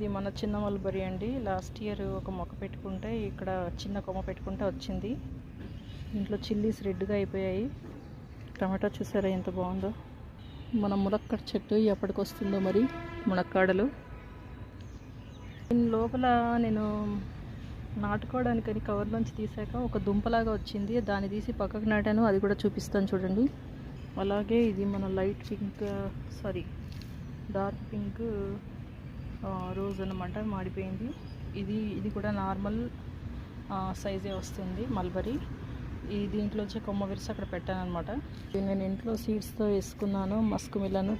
ఇది మన చిన్న మల్బరీ అండి. లాస్ట్ ఇయర్ ఒక మొక్క పెట్టుకుంటే ఇక్కడ చిన్న కొమ్మ పెట్టుకుంటే వచ్చింది. దీంట్లో చిల్లీస్ రెడ్గా అయిపోయాయి. టమాటా చూసారా ఎంత బాగుందో. మన ములక్కడ చెట్టు ఎప్పటికి వస్తుందో మరి మునక్కాడలు. దీని లోపల నేను నాటుకోవడానికని కవర్ నుంచి తీసాక ఒక దుంపలాగా వచ్చింది. దాన్ని తీసి పక్కకు నాటాను, అది కూడా చూపిస్తాను చూడండి. అలాగే ఇది మన light pink dark pink rose అన్నమాట, మాడిపోయింది. ఇది కూడా నార్మల్ సైజే వస్తుంది మల్బరీ. దీంట్లో వచ్చే కొమ్మ విరిసి అక్కడ పెట్టాను అనమాట. నేను ఇంట్లో సీడ్స్తో వేసుకున్నాను. మస్క్ మిలను